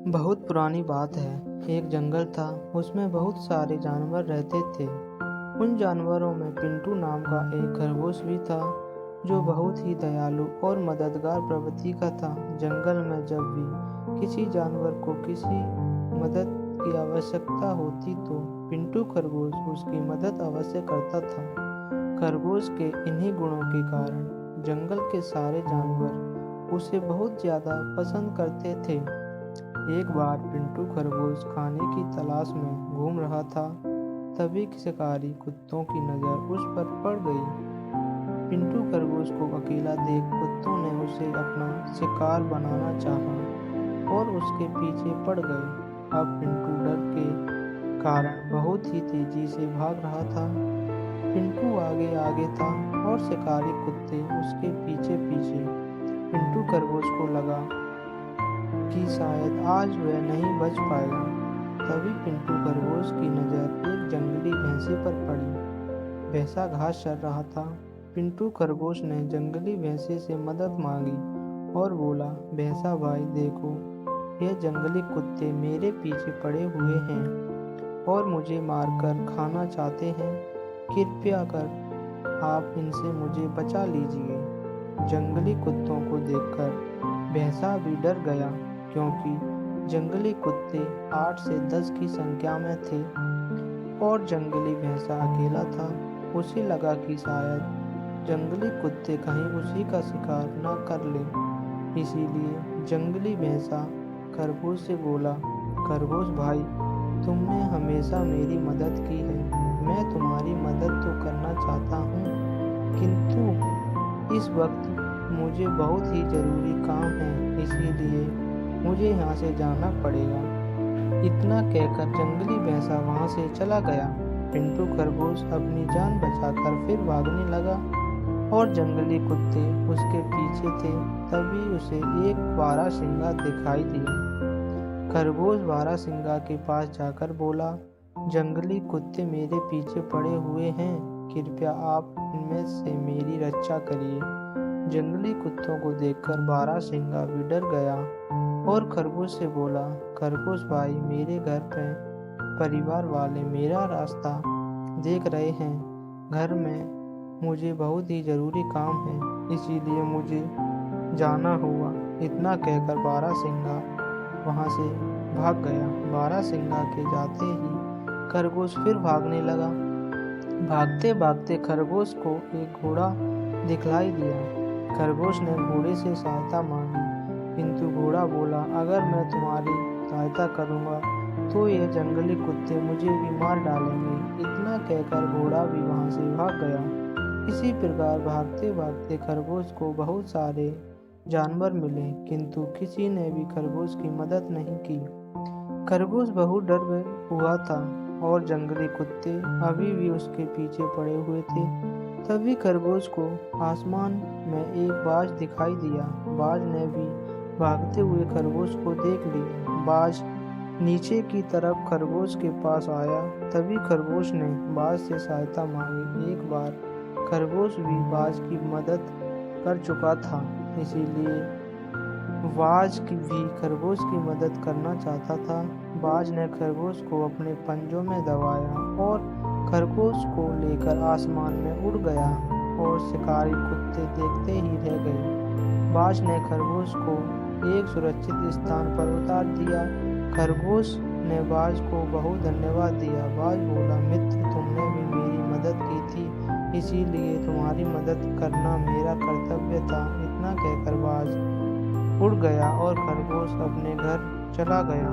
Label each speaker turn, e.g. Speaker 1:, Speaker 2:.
Speaker 1: बहुत पुरानी बात है। एक जंगल था, उसमें बहुत सारे जानवर रहते थे। उन जानवरों में पिंटू नाम का एक खरगोश भी था, जो बहुत ही दयालु और मददगार प्रवृत्ति का था। जंगल में जब भी किसी जानवर को किसी मदद की आवश्यकता होती तो पिंटू खरगोश उसकी मदद अवश्य करता था। खरगोश के इन्हीं गुणों के कारण जंगल के सारे जानवर उसे बहुत ज़्यादा पसंद करते थे। एक बार पिंटू खरगोश खाने की तलाश में घूम रहा था, तभी शिकारी कुत्तों की नज़र उस पर पड़ गई। पिंटू खरगोश को अकेला देख कुत्तों ने उसे अपना शिकार बनाना चाहा और उसके पीछे पड़ गए। अब पिंटू डर के कारण बहुत ही तेजी से भाग रहा था। पिंटू आगे आगे था और शिकारी कुत्ते उसके पीछे पीछे। पिंटू खरगोश को लगा कि शायद आज वह नहीं बच पाएगा। तभी पिंटू खरगोश की नज़र एक जंगली भैंसे पर पड़ी। भैंसा घास चर रहा था। पिंटू खरगोश ने जंगली भैंसे से मदद मांगी और बोला, भैंसा भाई देखो, ये जंगली कुत्ते मेरे पीछे पड़े हुए हैं और मुझे मारकर खाना चाहते हैं। कृपया कर आप इनसे मुझे बचा लीजिए। जंगली कुत्तों को देखकर भैंसा भी डर गया, क्योंकि जंगली कुत्ते 8 से 10 की संख्या में थे और जंगली भैंसा अकेला था। उसे लगा कि शायद जंगली कुत्ते कहीं उसी का शिकार न कर ले। इसीलिए जंगली भैंसा खरगोश से बोला, खरगोश भाई, तुमने हमेशा मेरी मदद की है। मैं तुम्हारी मदद तो करना चाहता हूँ, किंतु इस वक्त मुझे बहुत ही ज़रूरी काम है, इसीलिए मुझे यहाँ से जाना पड़ेगा। इतना कहकर जंगली भैंसा वहाँ से चला गया। पिंटू खरगोश अपनी जान बचाकर फिर भागने लगा और जंगली कुत्ते उसके पीछे थे। तभी उसे एक बारहसिंगा दिखाई दिया। खरगोश बारहसिंगा के पास जाकर बोला, जंगली कुत्ते मेरे पीछे पड़े हुए हैं, कृपया आप इनमें से मेरी रक्षा करिए। जंगली कुत्तों को देखकर बारहसिंगा भी डर गया और खरगोश से बोला, खरगोश भाई, मेरे घर पर परिवार वाले मेरा रास्ता देख रहे हैं। घर में मुझे बहुत ही ज़रूरी काम है, इसीलिए मुझे जाना होगा। इतना कहकर बारहसिंगा वहाँ से भाग गया। बारहसिंगा के जाते ही खरगोश फिर भागने लगा। भागते भागते खरगोश को एक घोड़ा दिखलाई दिया। खरगोश ने घोड़े से सहायता मांगी, किंतु घोड़ा बोला, अगर मैं तुम्हारी सहायता करूंगा तो ये जंगली कुत्ते मुझे भी मार डालेंगे। इतना कहकर घोड़ा भी वहां से भाग गया। इसी प्रकार भागते भागते खरगोश को बहुत सारे जानवर मिले, किंतु किसी ने भी खरगोश की मदद नहीं की। खरगोश बहुत डर हुआ था और जंगली कुत्ते अभी भी उसके पीछे पड़े हुए थे। तभी खरगोश को आसमान में एक बाज दिखाई दिया। बाज ने भी भागते हुए खरगोश को देख लिया। बाज नीचे की तरफ खरगोश के पास आया। तभी खरगोश ने बाज से सहायता मांगी। एक बार खरगोश भी बाज की मदद कर चुका था, इसीलिए बाज भी खरगोश की मदद करना चाहता था। बाज ने खरगोश को अपने पंजों में दबाया और खरगोश को लेकर आसमान में उड़ गया और शिकारी कुत्ते देखते ही रह गए। बाज ने खरगोश को एक सुरक्षित स्थान पर उतार दिया। खरगोश ने बाज को बहुत धन्यवाद दिया। बाज बोला, मित्र, तुमने भी मेरी मदद की थी, इसीलिए तुम्हारी मदद करना मेरा कर्तव्य था। इतना कहकर बाज उड़ गया और खरगोश अपने घर चला गया।